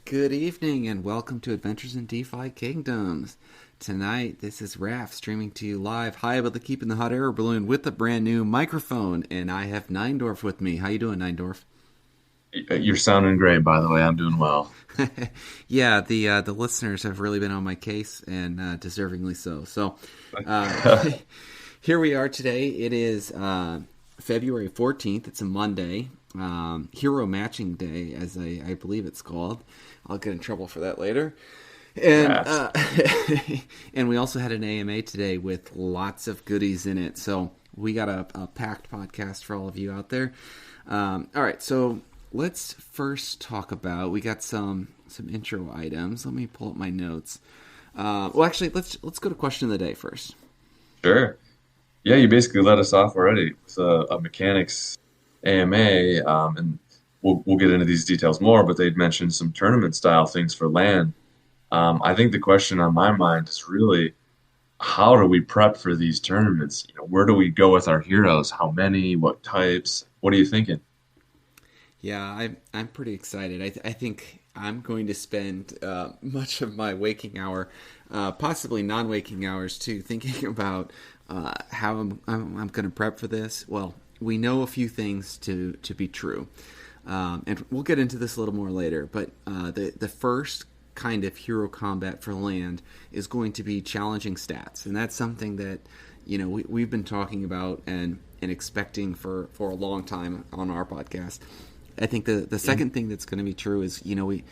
Good evening and welcome to Adventures in DeFi Kingdoms. Tonight, this is Raph streaming to you live high above the Keep in the Hot Air balloon with a brand new microphone, and I have Neindorf with me. How you doing, Neindorf? You're sounding great, by the way. I'm doing well. Yeah, the listeners have really been on my case, and deservingly so. So, uh, here we are today. It is February 14th. It's a Monday. Hero Matching Day, as I believe it's called. I'll get in trouble for that later. And Yes. and we also had an AMA today with lots of goodies in it. So we got a packed podcast for all of you out there. All right, so let's first talk about. We got some intro items. Let me pull up my notes. Well, actually, let's go to question of the day first. Sure. Yeah, you basically let us off already with a mechanics AMA, and we'll get into these details more, but they'd mentioned some tournament style things for land. I think the question on my mind is really how do we prep for these tournaments? Where do we go with our heroes? How many? What types? What are you thinking? Yeah, I'm pretty excited. I think I'm going to spend much of my waking hour, possibly non-waking hours too, thinking about how I'm going to prep for this. Well, we know a few things to be true, and we'll get into this a little more later. But the first kind of hero combat for land is going to be challenging stats, and that's something that we've been talking about and expecting for a long time on our podcast. I think the second thing that's going to be true is, we,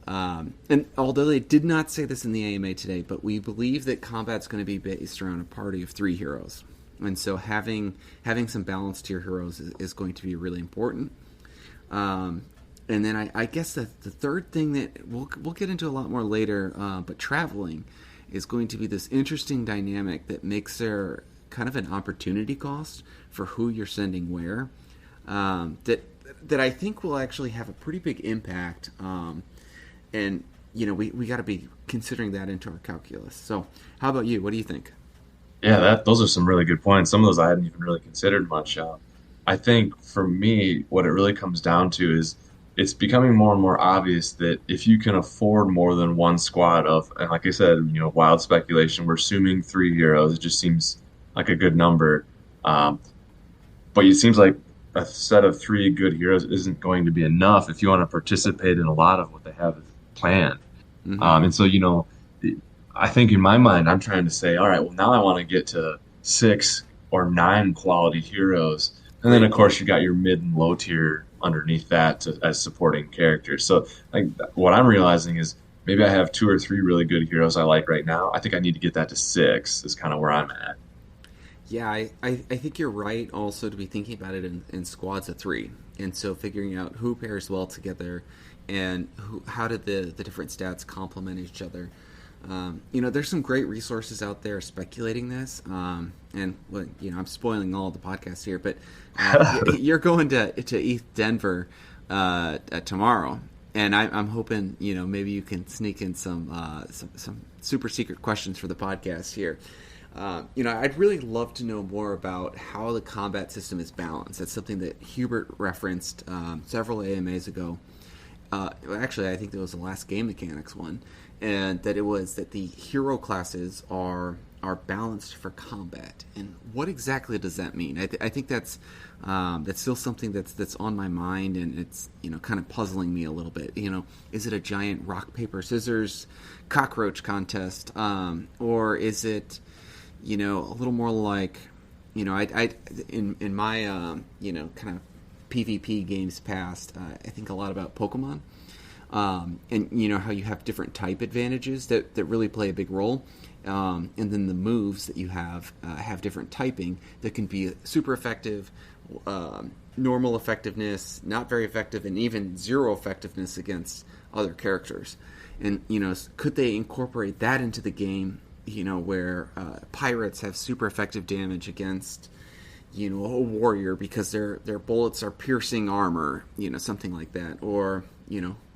and although they did not say this in the AMA today, but we believe that combat's going to be based around a party of 3 heroes. And so having some balance to your heroes is going to be really important. And then I guess the third thing that we'll get into a lot more later, but traveling is going to be this interesting dynamic that makes there kind of an opportunity cost for who you're sending where. That I think will actually have a pretty big impact, and we got to be considering that into our calculus. So, how about you? What do you think? Yeah, those are some really good points. Some of those I hadn't even really considered much. I think for me, what it really comes down to is it's becoming more and more obvious that if you can afford more than one squad of, and like I said, wild speculation, we're assuming 3 heroes. It just seems like a good number. Um, but it seems like a set of 3 good heroes isn't going to be enough if you want to participate in a lot of what they have planned. Mm-hmm. And so, I think in my mind, I'm trying to say, all right, well, now I want to get to 6 or 9 quality heroes. And then, Great of course, point. you got your mid and low tier underneath that as supporting characters. So, like, what I'm realizing is maybe I have 2 or 3 really good heroes I like right now. I think I need to get that to 6 is kind of where I'm at. Yeah, I think you're right also to be thinking about it in squads of 3. And so figuring out who pairs well together and how do the different stats complement each other. There's some great resources out there speculating this. And, well, I'm spoiling all of the podcasts here, but you're going to ETH Denver tomorrow. And I'm hoping, maybe you can sneak in some super secret questions for the podcast here. I'd really love to know more about how the combat system is balanced. That's something that Hubert referenced several AMAs ago. Actually, I think that was the last game mechanics one, and that it was that the hero classes are balanced for combat. And what exactly does that mean? I think that's still something that's on my mind, and it's kind of puzzling me a little bit. Is it a giant rock paper scissors cockroach contest, or is it a little more like, I in my kind of PvP games past, I think a lot about Pokemon, and how you have different type advantages that really play a big role, and then the moves that you have different typing that can be super effective, normal effectiveness, not very effective, and even zero effectiveness against other characters. And could they incorporate that into the game? Where pirates have super effective damage against, a warrior because their bullets are piercing armor, something like that. Or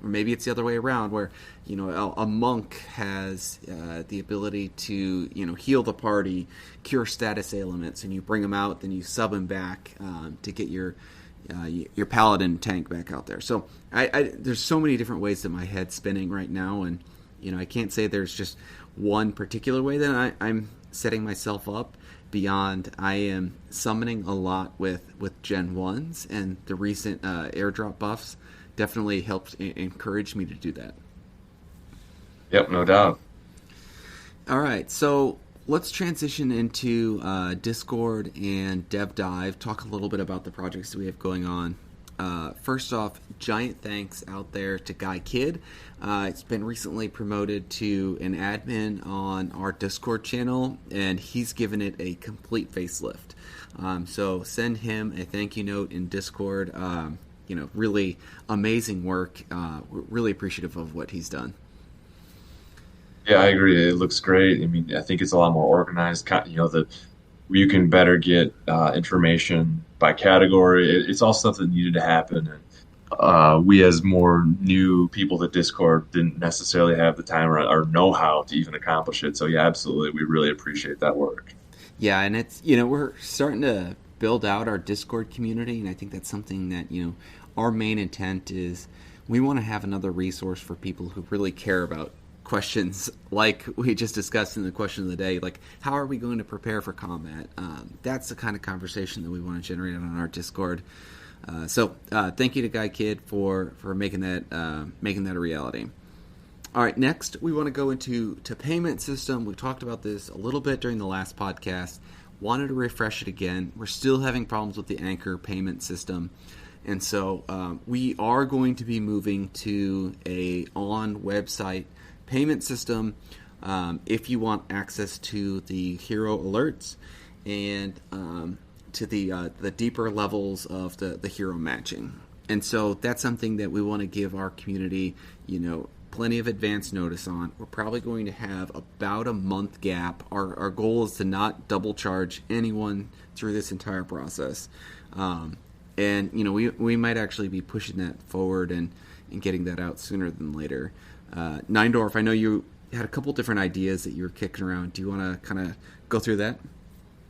maybe it's the other way around where, a monk has the ability to, heal the party, cure status ailments, and you bring them out, then you sub them back to get your your paladin tank back out there. So there's so many different ways that my head's spinning right now, and I can't say there's just one particular way that I'm setting myself up. Beyond, I am summoning a lot with Gen 1s, and the recent airdrop buffs definitely helped encourage me to do that. Yep, no doubt. All right, so let's transition into Discord and Dev Dive. Talk a little bit about the projects that we have going on. First off, giant thanks out there to Guy Kidd. It's been recently promoted to an admin on our Discord channel, and he's given it a complete facelift. So send him a thank you note in Discord. Really amazing work. We're really appreciative of what he's done. Yeah, I agree. It looks great. I mean, I think it's a lot more organized. That you can better get information by category. It's all stuff that needed to happen, and we, as more new people to Discord, didn't necessarily have the time or know-how to even accomplish it. So yeah, absolutely, we really appreciate that work. Yeah, and it's we're starting to build out our Discord community, and I think that's something that our main intent is. We want to have another resource for people who really care about questions like we just discussed in the question of the day, like how are we going to prepare for combat. That's the kind of conversation that we want to generate on our Discord. So thank you to Guy Kidd for making that a reality. All right, next we want to go into payment system. We talked about this a little bit during the last podcast. Wanted to refresh it again. We're still having problems with the Anchor payment system. And so we are going to be moving to a on-website payment system if you want access to the hero alerts and to the deeper levels of the hero matching. And so that's something that we want to give our community, plenty of advance notice on. We're probably going to have about a month gap. Our goal is to not double charge anyone through this entire process. And we might actually be pushing that forward and getting that out sooner than later. Neindorf, I know you had a couple different ideas that you were kicking around. Do you want to kind of go through that?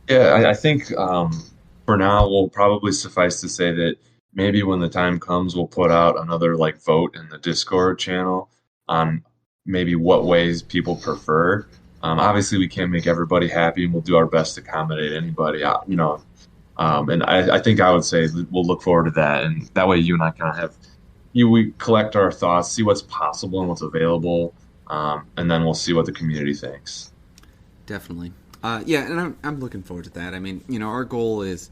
Yeah, I think for now we'll probably suffice to say that maybe when the time comes, we'll put out another vote in the Discord channel on maybe what ways people prefer. Obviously, we can't make everybody happy, and we'll do our best to accommodate anybody. And I think I would say we'll look forward to that, and that way you and I kind of have. We collect our thoughts, see what's possible and what's available, and then we'll see what the community thinks. Definitely. And I'm looking forward to that. I mean, our goal is,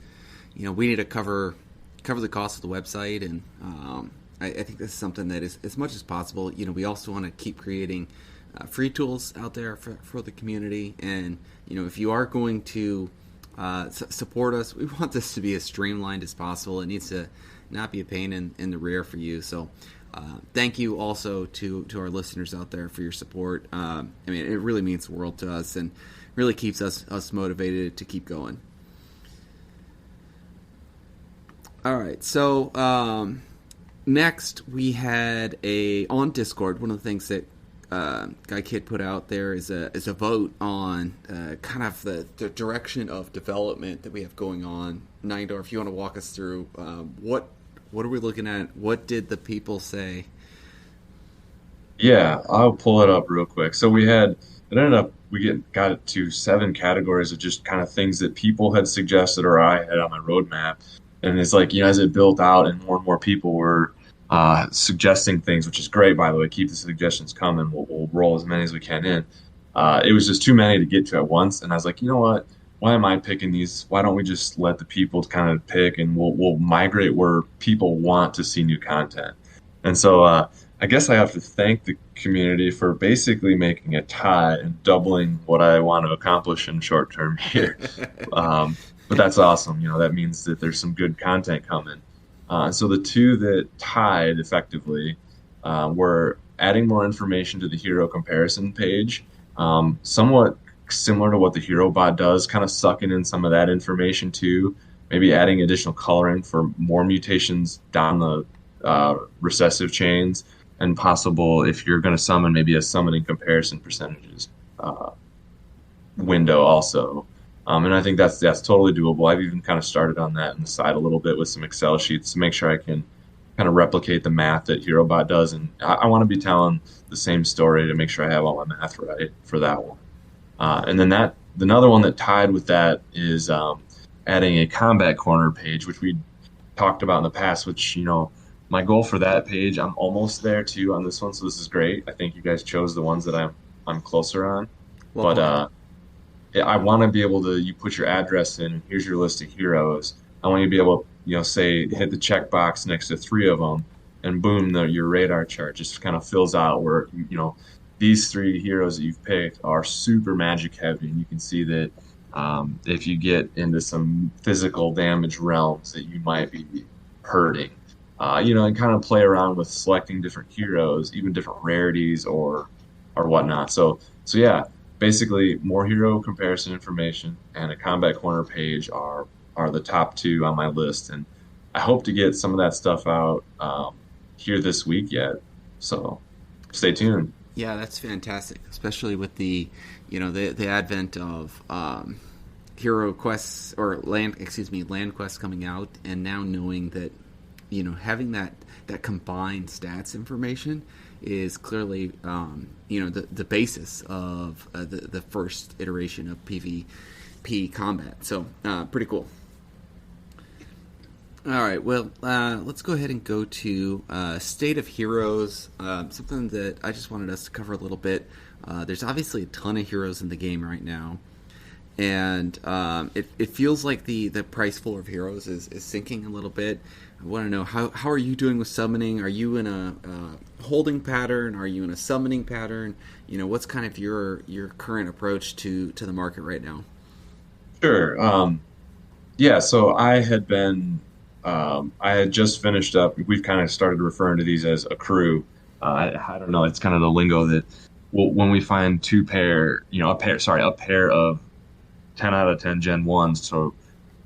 we need to cover the cost of the website, and I think this is something that is as much as possible. We also want to keep creating free tools out there for the community, and if you are going to support us, we want this to be as streamlined as possible. It needs to not be a pain in the rear for you. So thank you also to our listeners out there for your support. I mean, it really means the world to us and really keeps us motivated to keep going. All right, so next we had on Discord, one of the things that Guy Kidd put out there is a vote on kind of the direction of development that we have going on. Neindorf, if you want to walk us through what are we looking at? What did the people say? Yeah, I'll pull it up real quick. So we got it to 7 categories of just kind of things that people had suggested or I had on my roadmap. And it's as it built out and more people were suggesting things, which is great, by the way. Keep the suggestions coming. We'll roll as many as we can in. It was just too many to get to at once. And I was like, you know what? Why am I picking these? Why don't we just let the people kind of pick, and we'll migrate where people want to see new content. And so I guess I have to thank the community for basically making a tie and doubling what I want to accomplish in short term here. But that's awesome. That means that there's some good content coming. So the two that tied effectively were adding more information to the hero comparison page, somewhat similar to what the hero bot does, kind of sucking in some of that information too, maybe adding additional coloring for more mutations down the recessive chains, and possible if you're going to summon, maybe a summoning comparison percentages window also. And I think that's totally doable. I've even kind of started on that on the side a little bit with some Excel sheets to make sure I can kind of replicate the math that HeroBot does. And I want to be telling the same story to make sure I have all my math right for that one. And then another one that tied with that is adding a combat corner page, which we talked about in the past. Which my goal for that page, I'm almost there too on this one. So this is great. I think you guys chose the ones that I'm closer on, Well but played. I want to be able to, you put your address in, and here's your list of heroes. I want you to be able to, say, hit the checkbox next to three of them, and boom, your radar chart just kind of fills out where, these three heroes that you've picked are super magic heavy. And you can see that if you get into some physical damage realms that you might be hurting, and kind of play around with selecting different heroes, even different rarities or whatnot. So yeah, basically, more hero comparison information and a combat corner page are the top two on my list, and I hope to get some of that stuff out here this week yet. So stay tuned. Yeah, that's fantastic, especially with the advent of hero quests or land quests coming out, and now knowing that having that combined stats information is clearly the basis of the first iteration of PvP combat. So pretty cool. All right, well, let's go ahead and go to State of Heroes, something that I just wanted us to cover a little bit. There's obviously a ton of heroes in the game right now, and it feels like the price floor of heroes is sinking a little bit. I want to know, how are you doing with summoning? Are you in a holding pattern? Are you in a summoning pattern? What's kind of your current approach to the market right now? Sure. Yeah, so I had just finished up. We've kind of started referring to these as a crew. I don't know. It's kind of the lingo that when we find a pair of 10 out of 10 Gen 1s to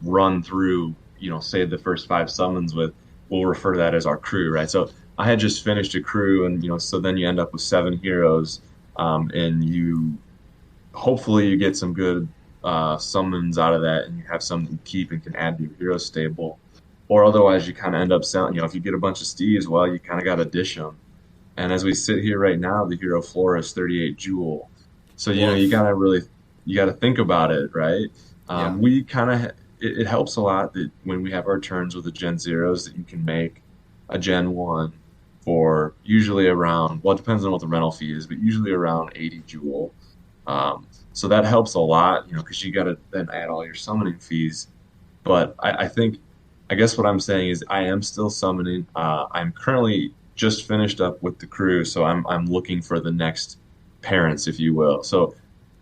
run through, say the first five summons with, we'll refer to that as our crew, right? So I had just finished a crew, and, so then you end up with seven heroes, and hopefully you get some good summons out of that, and you have some that you keep and can add to your hero stable. Or otherwise, you kind of end up selling, if you get a bunch of Steves, well, you kind of got to dish them. And as we sit here right now, the hero floor is 38 Jewel. So, Woof. you got to think about it, right? Yeah. We kind of, it helps a lot that when we have our turns with the Gen Zeros, that you can make a Gen 1 for usually around, well, it depends on what the rental fee is, but usually around 80 Jewel. So that helps a lot, because you got to then add all your summoning fees. But I guess what I'm saying is I am still summoning. I'm currently just finished up with the crew, so I'm looking for the next parents, if you will. So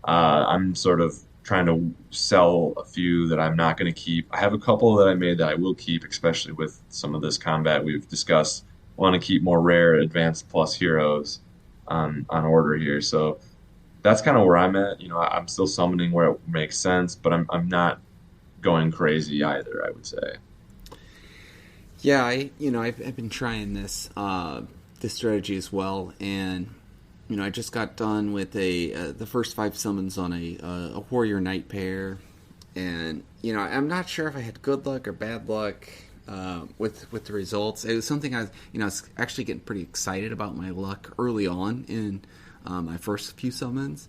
I'm sort of trying to sell a few that I'm not going to keep. I have a couple that I made that I will keep, especially with some of this combat we've discussed. I want to keep more rare, advanced plus heroes on order here. So that's kind of where I'm at. I'm still summoning where it makes sense, but I'm not going crazy either, I would say. Yeah, I've been trying this strategy as well, and I just got done with the first five summons on a warrior knight pair, and I'm not sure if I had good luck or bad luck with the results. It was something I was actually getting pretty excited about my luck early on in my first few summons,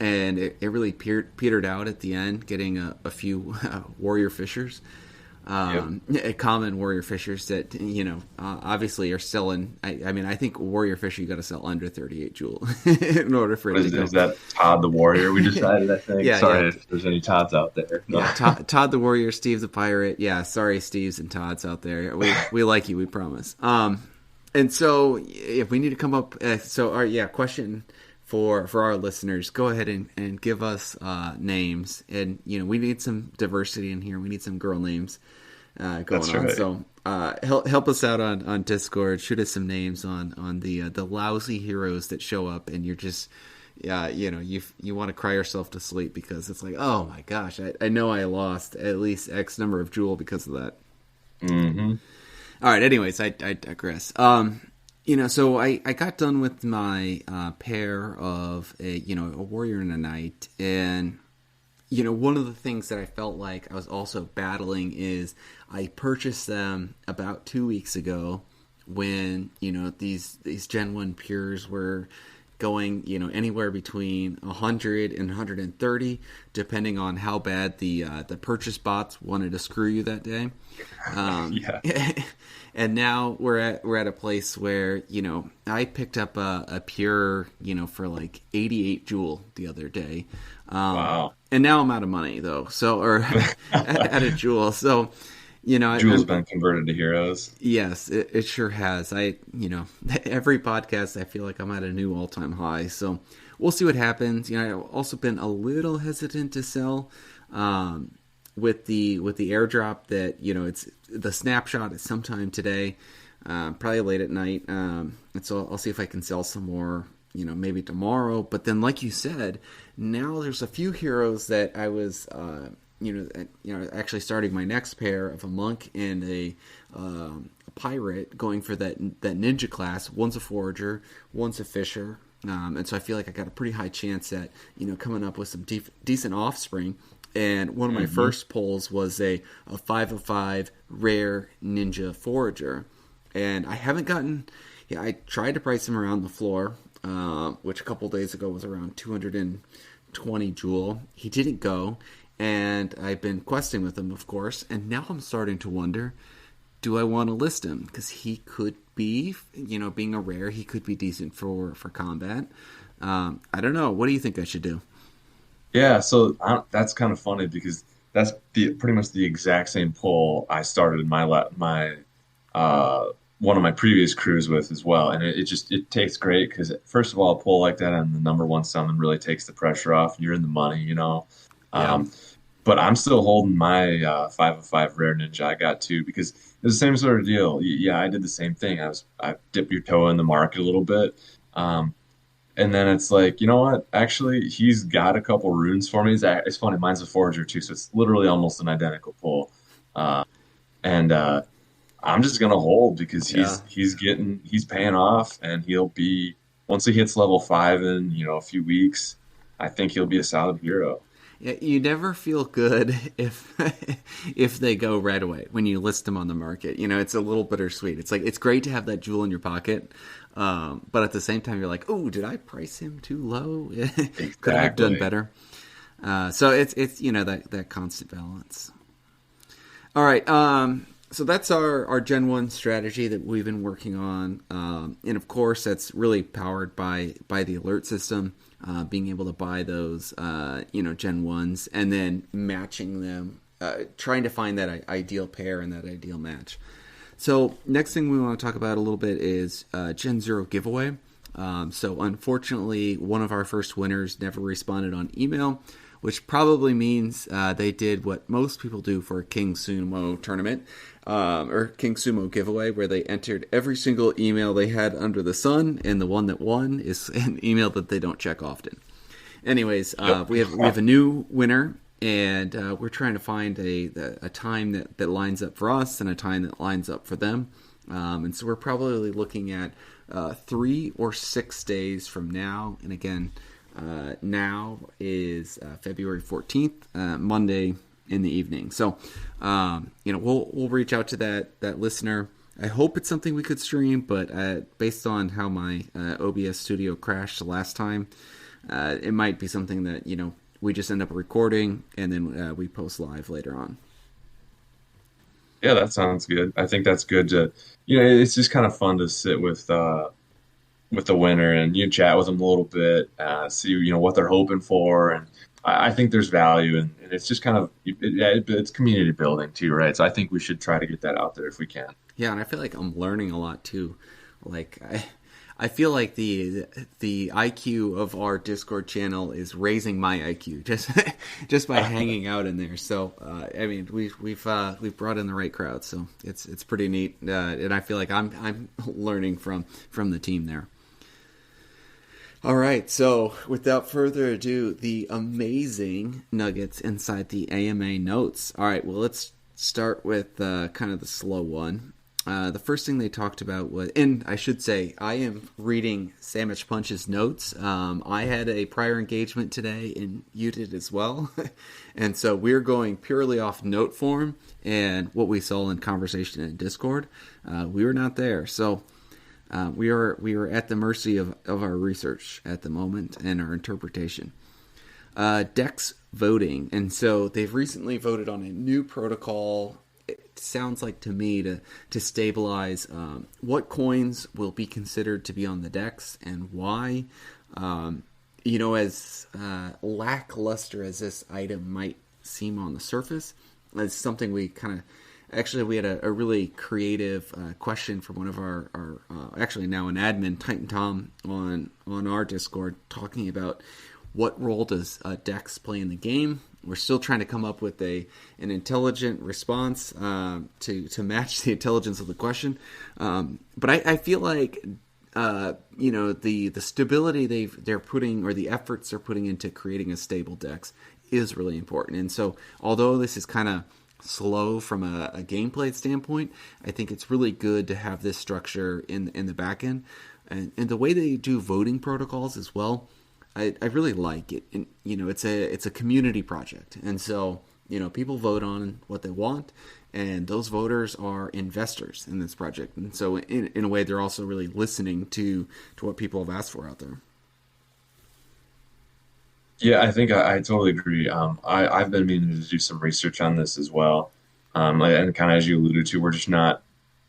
and it really petered out at the end, getting a few warrior fishers. Yep. Common warrior fishers that obviously are selling. I mean, I think warrior fisher you got to sell under 38 jewel in order for it to go. Is that Todd the Warrior? We decided, I think. Yeah, yeah, Sorry if there's any Todds out there. yeah. Todd the warrior, Steve the pirate. Yeah, sorry, Steves and Todds out there. We like you, we promise. And so if we need to come up, question for our listeners, go ahead and give us names, and we need some diversity in here. We need some girl names going That's on. right. So help us out on Discord. Shoot us some names on the lousy heroes that show up, and you're just you want to cry yourself to sleep because it's like, oh my gosh, I know I lost at least X number of jewel because of that. Hmm. All right. Anyways, I digress. So I got done with my pair of a warrior and a knight, and one of the things that I felt like I was also battling is I purchased them about 2 weeks ago when, these Gen 1 Pures were going, anywhere between 100 and 130, depending on how bad the purchase bots wanted to screw you that day. Yeah. And now we're at a place where I picked up a Pure for like 88 Joule the other day, Wow. and now I'm out of money though. So or at a Joule. So Jules been converted to heroes. yes, it sure has. Every podcast I feel like I'm at a new all-time high. So we'll see what happens. I've also been a little hesitant to sell with the airdrop that it's the snapshot is sometime today, probably late at night. And so I'll see if I can sell some more. Maybe tomorrow. But then, like you said, now there's a few heroes that I was. Actually starting my next pair of a monk and a pirate, going for that ninja class. One's a forager, one's a fisher, and so I feel like I got a pretty high chance at coming up with some decent offspring. And one of my first pulls was a 5 of 5 rare ninja forager, and I haven't gotten. Yeah, I tried to price him around the floor, which a couple days ago was around 220 Joule. He didn't go. And I've been questing with him, of course, and now I'm starting to wonder, do I want to list him? Because he could be, being a rare, he could be decent for combat. I don't know. What do you think I should do? Yeah, so that's kind of funny because that's pretty much the exact same pull I started my one of my previous crews with as well, and it takes great because first of all, a pull like that on the number one summon really takes the pressure off. You're in the money. Yeah. But I'm still holding my 5 of 5 rare ninja I got too because it's the same sort of deal. Yeah, I did the same thing. I dipped your toe in the market a little bit, and then it's like, you know what? Actually, he's got a couple runes for me. It's funny. Mine's a forager too, so it's literally almost an identical pull. And I'm just gonna hold because Yeah. he's paying off, and he'll be once he hits level 5 in a few weeks. I think he'll be a solid hero. Yeah, you never feel good if if they go right away when you list them on the market. It's a little bittersweet. It's like it's great to have that jewel in your pocket, but at the same time, you're like, oh, did I price him too low? Could I have done Exactly. better? So it's that constant balance. All right. So that's our Gen 1 strategy that we've been working on. And of course, that's really powered by the alert system, being able to buy those, Gen 1s and then matching them, trying to find that ideal pair and that ideal match. So next thing we want to talk about a little bit is Gen 0 giveaway. So unfortunately, one of our first winners never responded on email, which probably means they did what most people do for a King Sumo tournament, or King Sumo giveaway, where they entered every single email they had under the sun, and the one that won is an email that they don't check often. Anyways, Yep. we have a new winner, and we're trying to find a time that lines up for us and a time that lines up for them. And so we're probably looking at 3 or 6 days from now. And again, now is February 14th, Monday in the evening. So, we'll reach out to that listener. I hope it's something we could stream, but based on how my OBS studio crashed the last time, it might be something that, we just end up recording and then we post live later on. Yeah, that sounds good. I think that's good it's just kind of fun to sit with the winner and you chat with them a little bit, see what they're hoping for, and I think there's value, and it's just kind of it's community building too, right? So I think we should try to get that out there if we can. Yeah, and I feel like I'm learning a lot too. Like I feel like the IQ of our Discord channel is raising my IQ just by hanging out in there. So I mean we've brought in the right crowd, so it's pretty neat, and I feel like I'm learning from the team there. All right, so without further ado, the amazing nuggets inside the AMA notes. All right, well, let's start with kind of the slow one. The first thing they talked about was, and I should say, I am reading Sandwich Punch's notes. I had a prior engagement today, and you did as well. And so we're going purely off note form and what we saw in conversation in Discord. We were not there. So we are at the mercy of our research at the moment and our interpretation. Dex voting, and so they've recently voted on a new protocol. It sounds like to me to stabilize what coins will be considered to be on the Dex and why. As lackluster as this item might seem on the surface, it's something we kind of. Actually, we had a really creative question from one of our actually now an admin, Titan Tom, on our Discord, talking about what role does Dex play in the game. We're still trying to come up with an intelligent response to match the intelligence of the question. But I feel like the stability they're putting, or the efforts they're putting into creating a stable Dex, is really important. And so, although this is kind of slow from a gameplay standpoint, I think it's really good to have this structure in the back end, and the way they do voting protocols as well. I really like it. And, it's a community project, and so people vote on what they want, and those voters are investors in this project, and so in a way they're also really listening to what people have asked for out there. Yeah, I think I totally agree. I've been meaning to do some research on this as well. And kind of as you alluded to, we're not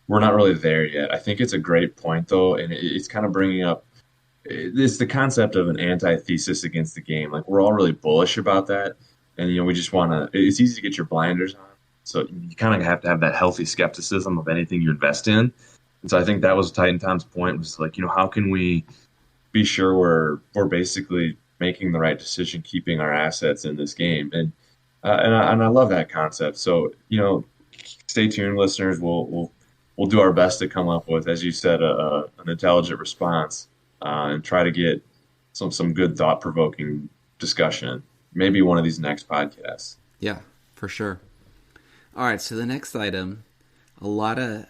really there yet. I think it's a great point though, and it's kind of bringing up it's the concept of an antithesis against the game. Like we're all really bullish about that, and we just want to. It's easy to get your blinders on, so you kind of have to have that healthy skepticism of anything you invest in. And so I think that was Titan Tom's point, was like, how can we be sure we're basically making the right decision, keeping our assets in this game, and I love that concept. So stay tuned, listeners. We'll do our best to come up with, as you said, an intelligent response, and try to get some good thought provoking discussion. Maybe one of these next podcasts. Yeah, for sure. All right, so the next item, a lot of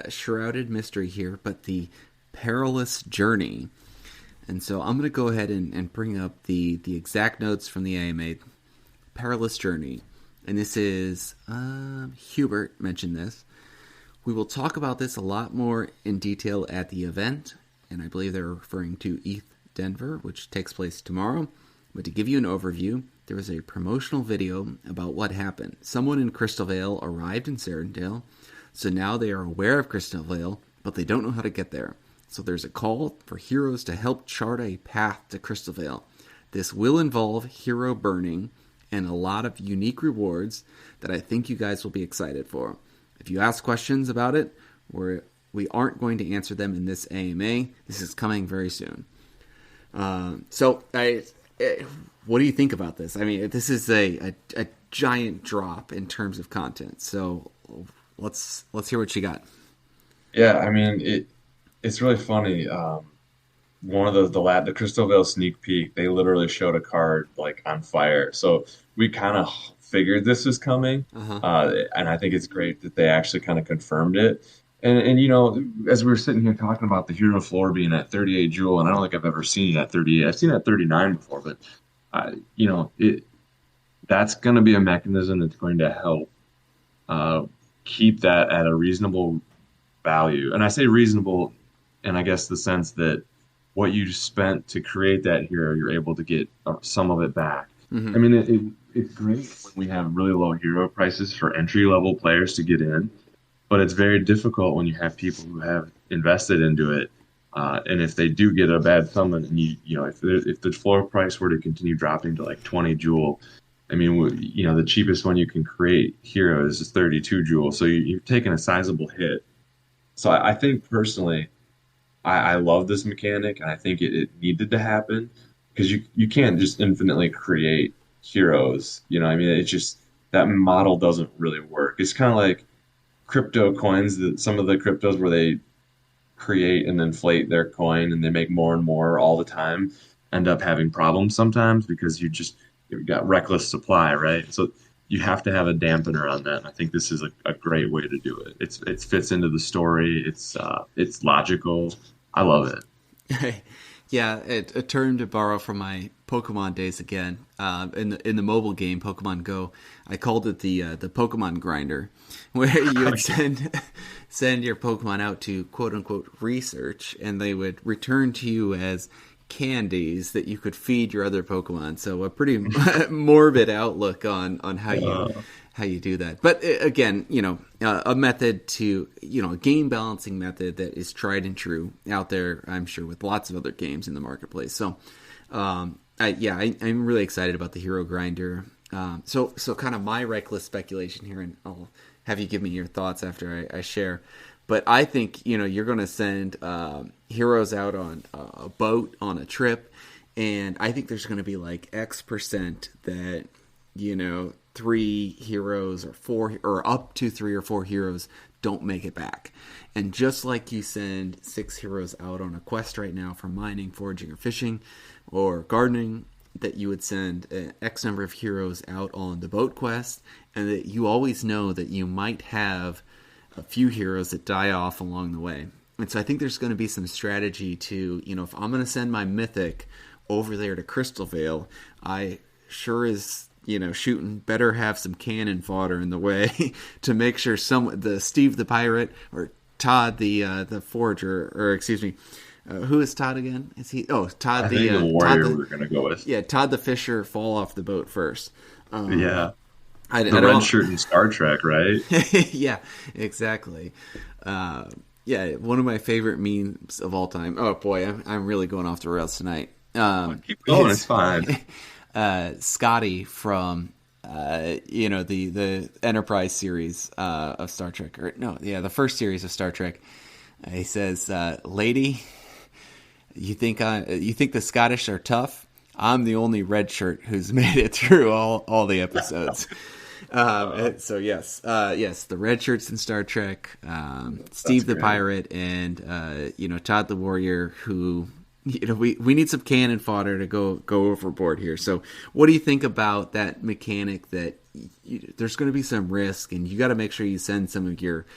shrouded mystery here, but the perilous journey. And so I'm going to go ahead and bring up the exact notes from the AMA. Perilous Journey. And this is, Hubert mentioned this. We will talk about this a lot more in detail at the event. And I believe they're referring to ETH Denver, which takes place tomorrow. But to give you an overview, there was a promotional video about what happened. Someone in Crystal Vale arrived in Serendale. So now they are aware of Crystal Vale, but they don't know how to get there. So there's a call for heroes to help chart a path to Crystal Vale. This will involve hero burning and a lot of unique rewards that I think you guys will be excited for. If you ask questions about it, we aren't going to answer them in this AMA. This is coming very soon. What do you think about this? I mean, this is a giant drop in terms of content. So let's hear what you got. Yeah, I mean it's really funny. One of the Crystal Vale sneak peek, they literally showed a card like on fire. So we kind of figured this was coming, and I think it's great that they actually kind of confirmed it. And as we were sitting here talking about the hero floor being at 38 Jewel, and I don't think I've ever seen it at 38. I've seen it at 39 before, but that's going to be a mechanism that's going to help keep that at a reasonable value. And I say reasonable, and I guess the sense that what you spent to create that hero, you're able to get some of it back. Mm-hmm. I mean, it's great when we have really low hero prices for entry level players to get in, but it's very difficult when you have people who have invested into it. And if they do get a bad summon, and if the floor price were to continue dropping to like 20 Jewel, I mean, the cheapest one you can create heroes is 32 Jewel. So you've taken a sizable hit. So I think personally, I love this mechanic, and I think it needed to happen, because you can't just infinitely create heroes. I mean, it's just that model doesn't really work. It's kind of like crypto coins, that some of the cryptos where they create and inflate their coin and they make more and more all the time, end up having problems sometimes because you've got reckless supply, right? So you have to have a dampener on that. And I think this is a great way to do it. It fits into the story. It's logical. I love it. Yeah, a term to borrow from my Pokemon days again. In the mobile game Pokemon Go, I called it the Pokemon grinder, where you would send your Pokemon out to quote unquote research, and they would return to you as candies that you could feed your other Pokemon. So a pretty morbid outlook on how you do that. But again, a method to, a game balancing method that is tried and true out there, I'm sure, with lots of other games in the marketplace. So, I'm really excited about the Hero Grinder. So kind of my reckless speculation here, and I'll have you give me your thoughts after I share. But I think, you're going to send heroes out on a boat on a trip, and I think there's going to be like X% that, 3 heroes or 4 or up to 3 or 4 heroes don't make it back. And just like you send 6 heroes out on a quest right now for mining, foraging, or fishing or gardening, that you would send an X number of heroes out on the boat quest, and that you always know that you might have a few heroes that die off along the way. And so I think there's going to be some strategy to, if I'm going to send my mythic over there to Crystal Vale, I sure as shooting better have some cannon fodder in the way to make sure the Steve the pirate or Todd the forager, or excuse me, who is Todd again? Is he? Oh, Todd I think the warrior we're gonna go with. Yeah, Todd the fisher fall off the boat first. Yeah, the red shirt in Star Trek, right? Yeah, exactly. Yeah, one of my favorite memes of all time. Oh boy, I'm really going off the rails tonight. Keep going, it's fine. Scotty from the Enterprise series of Star Trek, the first series of Star Trek. He says, "Lady, you think the Scottish are tough? I'm the only red shirt who's made it through all the episodes." So yes, the red shirts in Star Trek, Steve the pirate, and Todd the warrior, who. We need some cannon fodder to go overboard here. So what do you think about that mechanic that there's going to be some risk, and you got to make sure you send some of your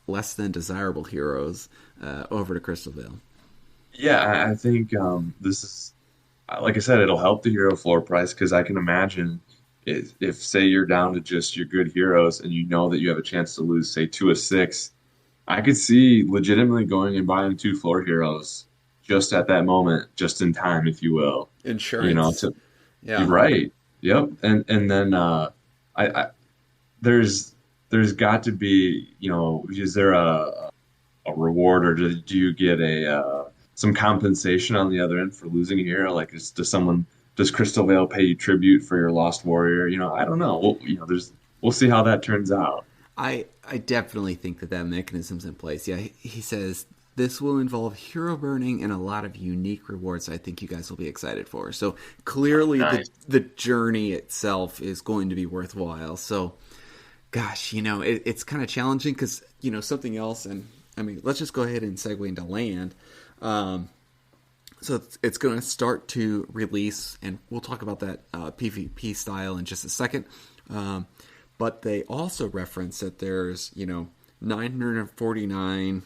less than desirable heroes over to Crystal Vale? Yeah, I think this is, like I said, it'll help the hero floor price, because I can imagine if say you're down to just your good heroes and you know that you have a chance to lose, say, 2 of 6, I could see legitimately going and buying 2 floor heroes just at that moment, just in time, if you will. Insurance. You're right. Yep. And then I there's got to be, is there a reward, or do you get some compensation on the other end for losing a hero? Like, does Crystal Vale pay you tribute for your lost warrior? I don't know. We'll see how that turns out. I definitely think that mechanism's in place. Yeah, he says this will involve hero burning and a lot of unique rewards I think you guys will be excited for. So clearly Nice. the journey itself is going to be worthwhile. So, gosh, it's kind of challenging because, something else, and I mean, let's just go ahead and segue into land. So it's going to start to release, and we'll talk about that PvP style in just a second. But they also reference that there's, 949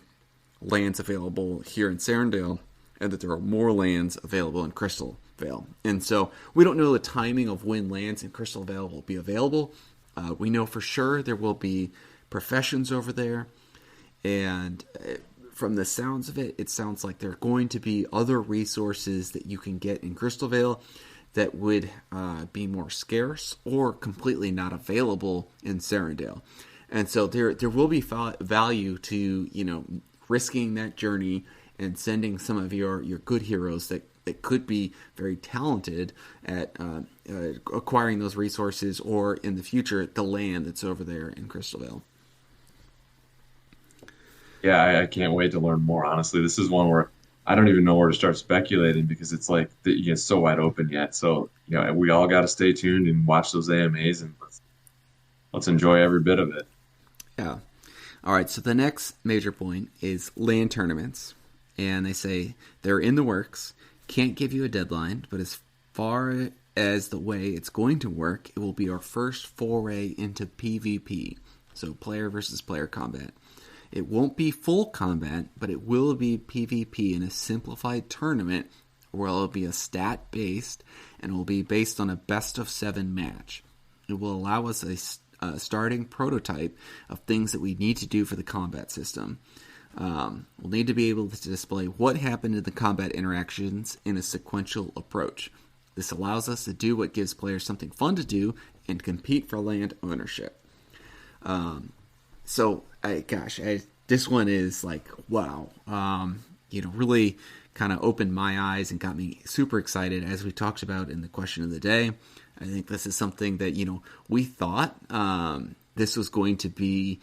lands available here in Serendale, and that there are more lands available in Crystal Vale. And so we don't know the timing of when lands in Crystal Vale will be available. We know for sure there will be professions over there, and from the sounds of it, it sounds like there are going to be other resources that you can get in Crystal Vale that would be more scarce or completely not available in Serendale. And so there will be value to, risking that journey and sending some of your good heroes that could be very talented at acquiring those resources, or in the future, the land that's over there in Crystal Vale. Yeah, I can't wait to learn more. Honestly, this is one where I don't even know where to start speculating, because it's like it's so wide open yet. So we all got to stay tuned and watch those AMAs, and let's enjoy every bit of it. Yeah. All right. So the next major point is land tournaments, and they say they're in the works. Can't give you a deadline, but as far as the way it's going to work, it will be our first foray into PvP, so player versus player combat. It won't be full combat, but it will be PvP in a simplified tournament where it'll be a stat-based and it will be based on a best-of-7 match. It will allow us a starting prototype of things that we need to do for the combat system. We'll need to be able to display what happened in the combat interactions in a sequential approach. This allows us to do what gives players something fun to do and compete for land ownership. This one is like, wow. Really kind of opened my eyes and got me super excited, as we talked about in the question of the day. I think this is something that, we thought this was going to be,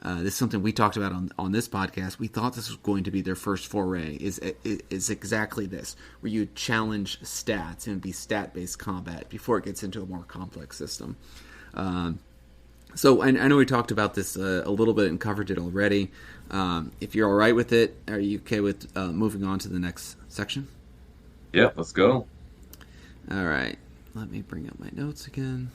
this is something we talked about on this podcast. We thought this was going to be their first foray, is exactly this, where you challenge stats and be stat-based combat before it gets into a more complex system. So I know we talked about this a little bit and covered it already. If you're all right with it, are you okay with moving on to the next section? Yeah, let's go. All right. Let me bring up my notes again.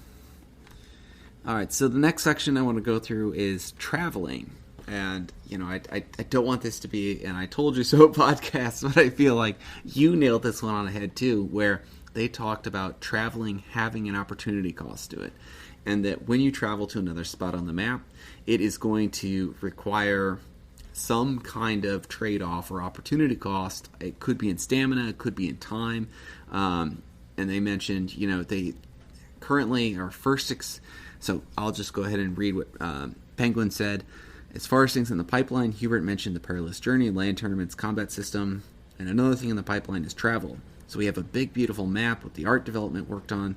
All right, so the next section I want to go through is traveling. And, I don't want this to be an I told you so podcast, but I feel like you nailed this one on the head too, where they talked about traveling having an opportunity cost to it. And that when you travel to another spot on the map, it is going to require some kind of trade-off or opportunity cost. It could be in stamina, it could be in time. And they mentioned, they currently are so I'll just go ahead and read what Penguin said. As far as things in the pipeline, Hubert mentioned the perilous journey, land tournaments, combat system, and another thing in the pipeline is travel. So we have a big, beautiful map with the art development worked on.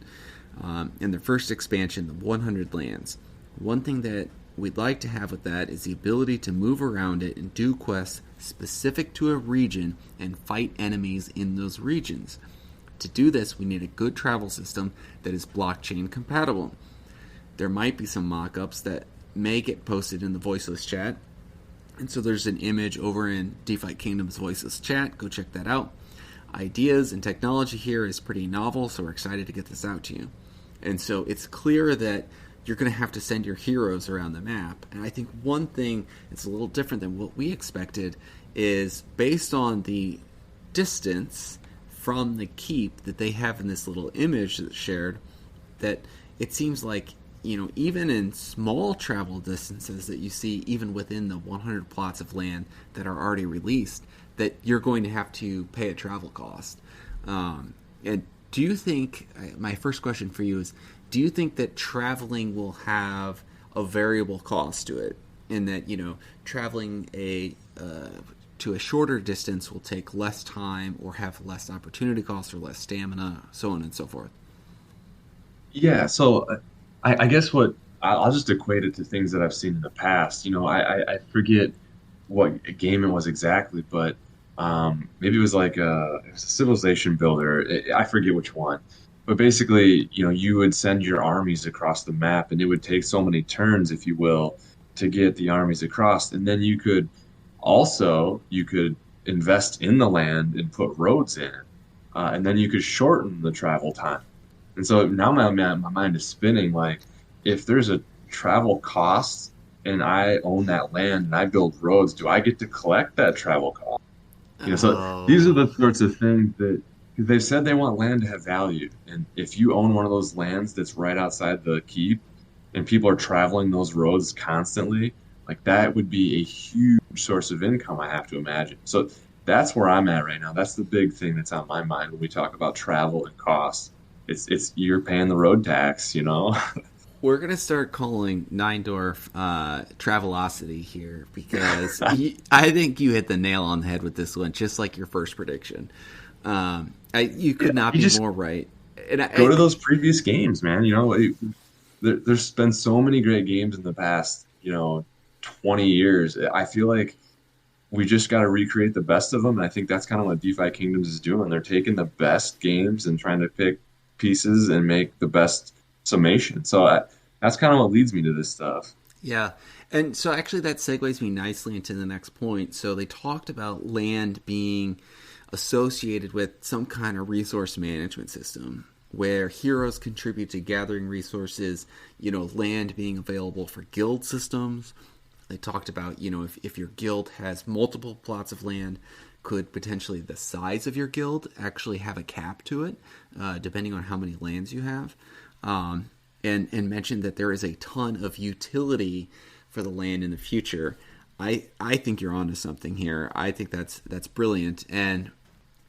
In the first expansion, the 100 lands. One thing that we'd like to have with that is the ability to move around it and do quests specific to a region and fight enemies in those regions. To do this, we need a good travel system that is blockchain compatible. There might be some mock-ups that may get posted in the voiceless chat. And so there's an image over in DeFi Kingdom's voiceless chat. Go check that out. Ideas and technology here is pretty novel, so we're excited to get this out to you. And so it's clear that you're going to have to send your heroes around the map. And I think one thing that's a little different than what we expected is based on the distance from the keep that they have in this little image that's shared, that it seems like, even in small travel distances that you see even within the 100 plots of land that are already released, that you're going to have to pay a travel cost. And do you think, my first question for you is, do you think that traveling will have a variable cost to it? In that, traveling to a shorter distance will take less time or have less opportunity costs or less stamina, so on and so forth? Yeah, so I guess I'll just equate it to things that I've seen in the past. I forget what game it was exactly, but maybe it was like it was a civilization builder. I forget which one, but basically, you would send your armies across the map, and it would take so many turns, if you will, to get the armies across, and then you could invest in the land and put roads in, and then you could shorten the travel time. And so now my mind is spinning. Like, if there's a travel cost and I own that land and I build roads, do I get to collect that travel cost? So these are the sorts of things that, because they've said they want land to have value. And if you own one of those lands that's right outside the keep and people are traveling those roads constantly, like that would be a huge source of income, I have to imagine. So that's where I'm at right now. That's the big thing that's on my mind when we talk about travel and costs. It's you're paying the road tax, We're going to start calling Neindorf Travelocity here, because I think you hit the nail on the head with this one, just like your first prediction. You could not be more right. And go to those previous games, man. There's been so many great games in the past, 20 years. I feel like we just got to recreate the best of them. And I think that's kind of what DeFi Kingdoms is doing. They're taking the best games and trying to pick pieces and make the best summation. So that's kind of what leads me to this stuff. Yeah. And so actually that segues me nicely into the next point. So they talked about land being associated with some kind of resource management system. where heroes contribute to gathering resources, land being available for guild systems. They talked about, if your guild has multiple plots of land, could potentially the size of your guild actually have a cap to it, depending on how many lands you have. And mentioned that there is a ton of utility for the land in the future. I think you're onto something here. I think that's brilliant. And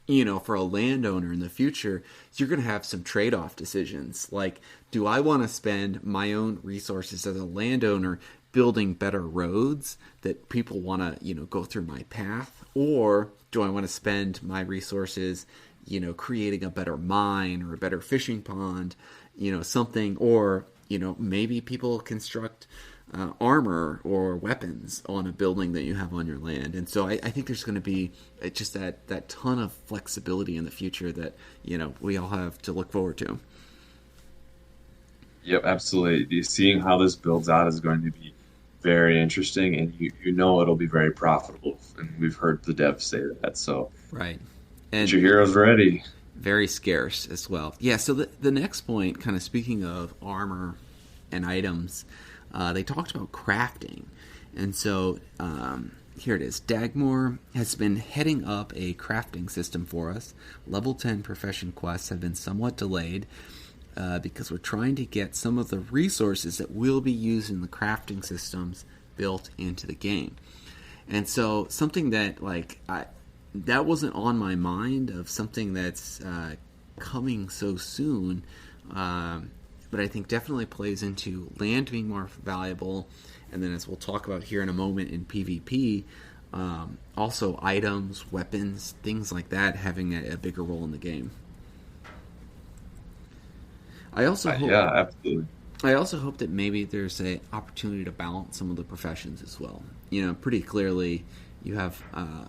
for a landowner in the future, you're going to have some trade-off decisions. Like, do I want to spend my own resources as a landowner building better roads that people want to, go through my path? Or do I want to spend my resources, creating a better mine or a better fishing pond, something, or, maybe people construct armor or weapons on a building that you have on your land. And so I think there's going to be just that ton of flexibility in the future that, we all have to look forward to. Yep, absolutely. Seeing how this builds out is going to be very interesting, and it'll be very profitable. And we've heard the devs say that. So Right. get And your heroes ready. very scarce as well. Yeah, so the next point, kind of speaking of armor and items, they talked about crafting. And so here it is. Dagmore has been heading up a crafting system for us. Level 10 profession quests have been somewhat delayed because we're trying to get some of the resources that will be used in the crafting systems built into the game. And so something that that wasn't on my mind, of something that's coming so soon, but I think definitely plays into land being more valuable, and then, as we'll talk about here in a moment, in PvP, also items, weapons, things like that having a bigger role in the game. I also hope Yeah, absolutely. I also hope that maybe there's a opportunity to balance some of the professions as well. Pretty clearly, you have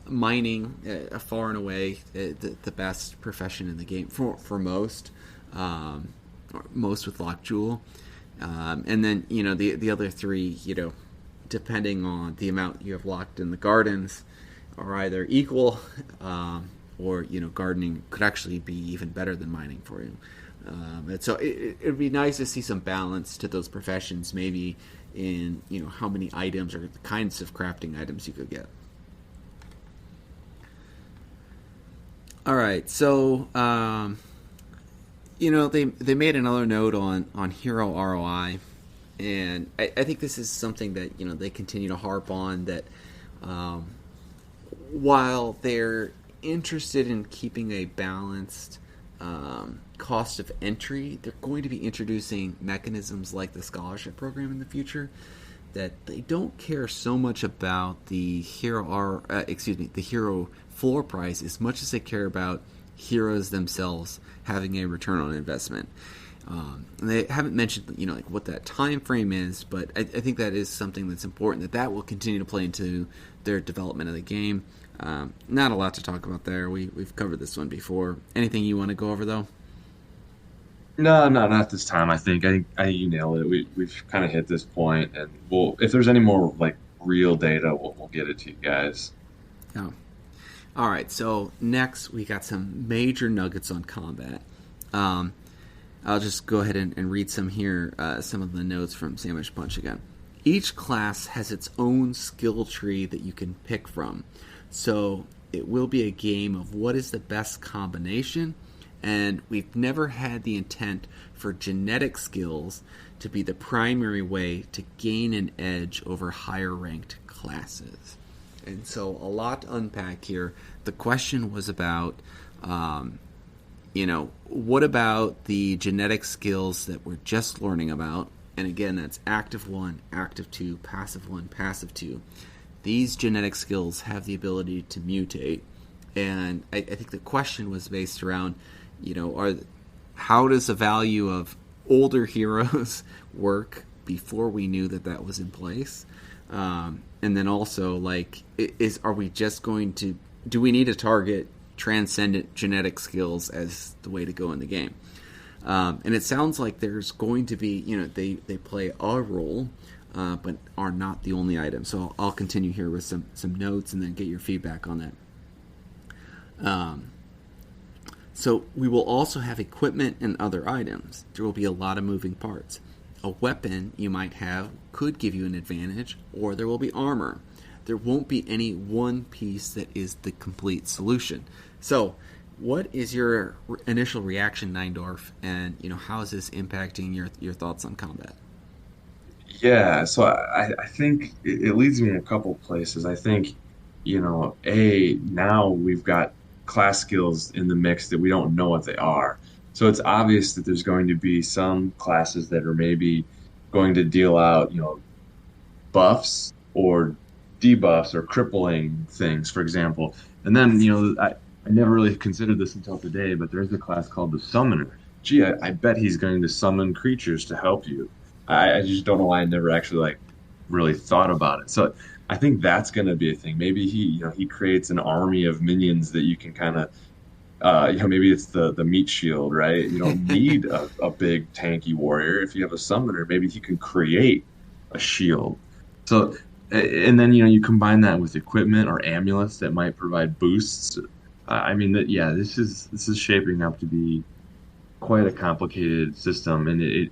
mining, far and away the best profession in the game for most, or most with Lockjewel, and then the other three, depending on the amount you have locked in the gardens, are either equal, or gardening could actually be even better than mining for you. And so it'd be nice to see some balance to those professions, maybe in how many items or the kinds of crafting items you could get. All right, so they made another note on hero ROI, and I think this is something that they continue to harp on, that while they're interested in keeping a balanced cost of entry, they're going to be introducing mechanisms like the scholarship program in the future, that they don't care so much about the the hero floor price as much as they care about heroes themselves having a return on investment. And they haven't mentioned what that time frame is, but I think that is something that's important, that will continue to play into their development of the game. Not a lot to talk about there. We've covered this one before. Anything you want to go over, though? No, no, not this time. I think you nailed it. We've kind of hit this point, and if there's any more real data, we'll get it to you guys. Oh. All right, so next we got some major nuggets on combat. I'll just go ahead and read some here, some of the notes from Sandwich Punch again. Each class has its own skill tree that you can pick from. So it will be a game of what is the best combination, and we've never had the intent for genetic skills to be the primary way to gain an edge over higher ranked classes. And so a lot to unpack here. The question was about, what about the genetic skills that we're just learning about? And again, that's active 1, active 2, passive 1, passive 2. These genetic skills have the ability to mutate. And I think the question was based around, how does the value of older heroes work before we knew that was in place? And then also, are we just going to, do we need to target transcendent genetic skills as the way to go in the game? And it sounds like there's going to be, they play a role, but are not the only item. So I'll continue here with some notes and then get your feedback on that. So we will also have equipment and other items. There will be a lot of moving parts. A weapon you might have could give you an advantage, or there will be armor. There won't be any one piece that is the complete solution. So, what is your initial reaction, Neindorf, and how is this impacting your thoughts on combat? Yeah, so I think it leads me in a couple places. I think, now we've got class skills in the mix that we don't know what they are. So it's obvious that there's going to be some classes that are maybe going to deal out, buffs or debuffs or crippling things, for example. And then, I never really considered this until today, but there's a class called the Summoner. Gee, I bet he's going to summon creatures to help you. I just don't know why I never actually like really thought about it. So I think that's going to be a thing. Maybe he creates an army of minions that you can kind of maybe it's the meat shield, right? You don't need a big tanky warrior. If you have a summoner, maybe he can create a shield. So, and then you combine that with equipment or amulets that might provide boosts. I mean that yeah, this is shaping up to be quite a complicated system, and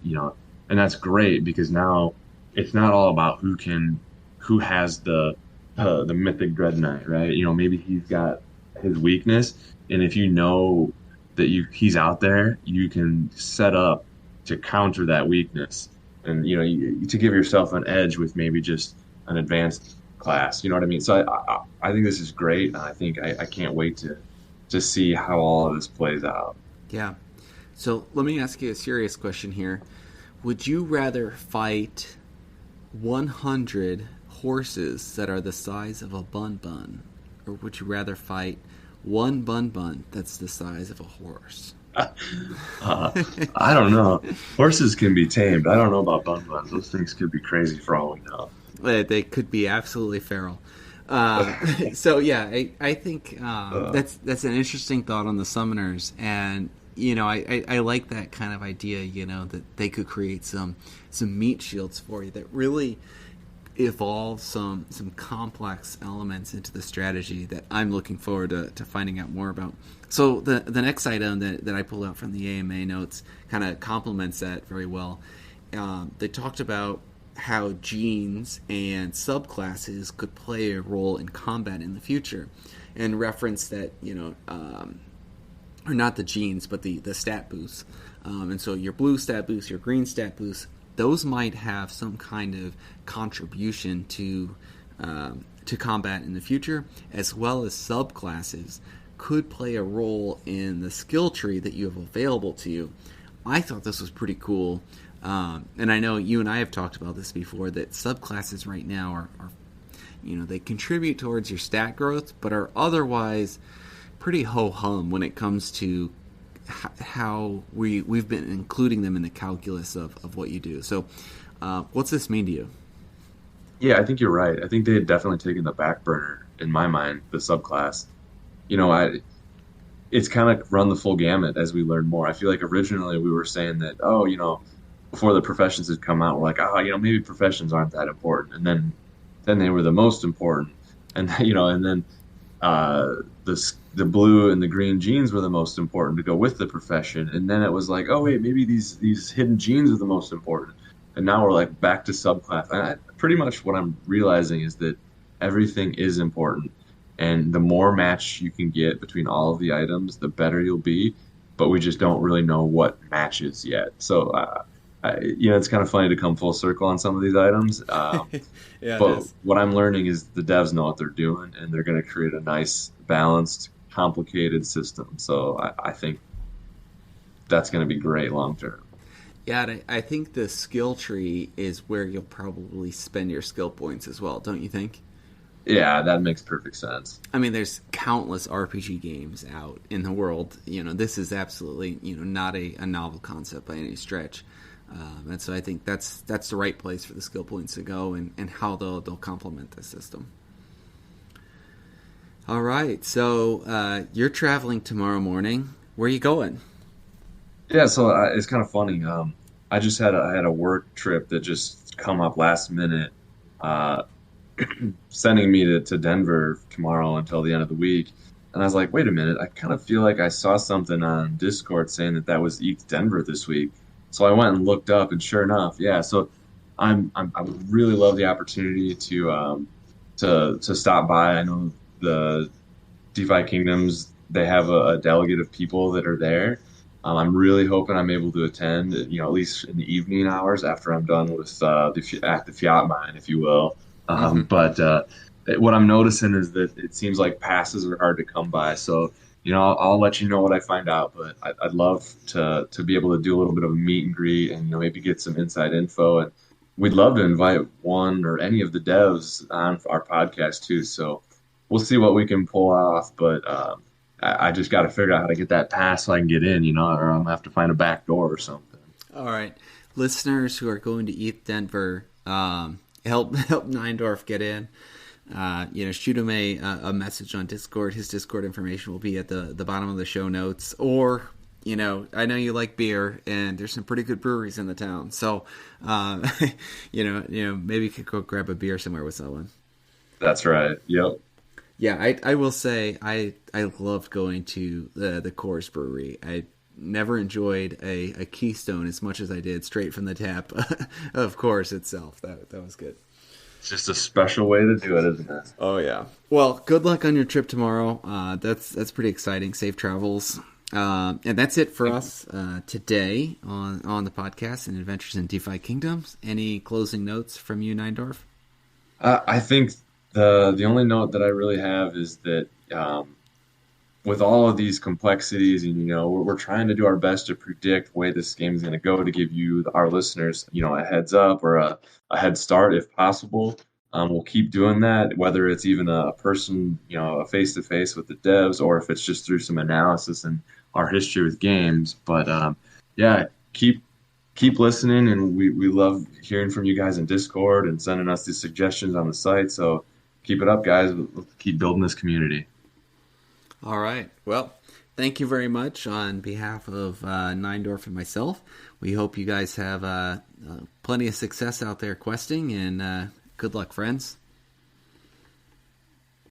and that's great because now it's not all about who has the mythic dread knight, right? Maybe he's got his weakness, and if you know that he's out there, you can set up to counter that weakness, and to give yourself an edge with maybe just an advanced class. You know what I mean? So I think this is great. And I think I can't wait to see how all of this plays out. Yeah. So let me ask you a serious question here. Would you rather fight 100 horses that are the size of a bun bun, or would you rather fight one bun bun that's the size of a horse? I don't know. Horses can be tamed. I don't know about bun buns. Those things could be crazy for all we know. They could be absolutely feral. So yeah, I think that's an interesting thought on the summoners, and I like that kind of idea. That they could create some meat shields for you that really evolve some complex elements into the strategy that I'm looking forward to finding out more about. So the next item that I pulled out from the AMA notes kind of complements that very well. They talked about how genes and subclasses could play a role in combat in the future, and reference that or not the genes but the stat boosts, and so your blue stat boost, your green stat boost, those might have some kind of contribution to combat in the future, as well as subclasses could play a role in the skill tree that you have available to you. I thought this was pretty cool. And I know you and I have talked about this before, that subclasses right now are they contribute towards your stat growth, but are otherwise pretty ho-hum when it comes to how we've been including them in the calculus of what you do. So what's this mean to you? Yeah, I think you're right. I think they had definitely taken the back burner in my mind, the subclass. It's kind of run the full gamut as we learn more. I feel like originally we were saying that, before the professions had come out, we're like, maybe professions aren't that important, and then they were the most important, and and then the blue and the green genes were the most important to go with the profession, and then it was like, oh wait, maybe these hidden genes are the most important, and now we're like back to subclass. And pretty much what I'm realizing is that everything is important, and the more match you can get between all of the items, the better you'll be. But we just don't really know what matches yet. So, it's kind of funny to come full circle on some of these items. Yeah, but what I'm learning is the devs know what they're doing, and they're going to create a nice, balanced, complicated system. So I think that's going to be great long term. Yeah, I think the skill tree is where you'll probably spend your skill points as well, don't you think? Yeah, that makes perfect sense. I mean, there's countless RPG games out in the world. This is absolutely, not a novel concept by any stretch. And so I think that's the right place for the skill points to go, and how they'll complement the system. All right, so you're traveling tomorrow morning. Where are you going? Yeah, so it's kind of funny. I just had a work trip that just come up last minute, sending me to Denver tomorrow until the end of the week. And I was like, wait a minute, I kind of feel like I saw something on Discord saying that that was ETH Denver this week. So I went and looked up, and sure enough, yeah. So I would really love the opportunity to stop by. I know the DeFi Kingdoms, they have a delegate of people that are there. I'm really hoping I'm able to attend, at least in the evening hours after I'm done with at the Fiat mine, if you will. Hmm. But what I'm noticing is that it seems like passes are hard to come by. So, I'll let you know what I find out. But I'd love to be able to do a little bit of a meet and greet and maybe get some inside info. And we'd love to invite one or any of the devs on our podcast too. So we'll see what we can pull off. But I just got to figure out how to get that pass so I can get in, or I'm gonna have to find a back door or something. All right, listeners who are going to ETH Denver, help Neindorf get in. Shoot him a message on Discord. His Discord information will be at the bottom of the show notes. Or, I know you like beer, and there's some pretty good breweries in the town. So, maybe you could go grab a beer somewhere with someone. That's right. Yep. Yeah, I will say I loved going to the Coors Brewery. I never enjoyed a Keystone as much as I did straight from the tap of Coors itself. That was good. It's just a special way to do it, isn't it? Oh yeah. Well, good luck on your trip tomorrow. That's pretty exciting. Safe travels. And that's it for us today on the podcast and Adventures in DeFi Kingdoms. Any closing notes from you, Neindorf? I think the only note that I really have is that with all of these complexities, and we're trying to do our best to predict the way this game is going to go to give you, our listeners, a heads up or a head start if possible. We'll keep doing that, whether it's even a person, a face to face with the devs, or if it's just through some analysis and our history with games. But yeah, keep listening, and we love hearing from you guys in Discord and sending us these suggestions on the site. So keep it up, guys. Let's keep building this community. All right. Well, thank you very much on behalf of Neindorf and myself. We hope you guys have plenty of success out there questing, and good luck, friends.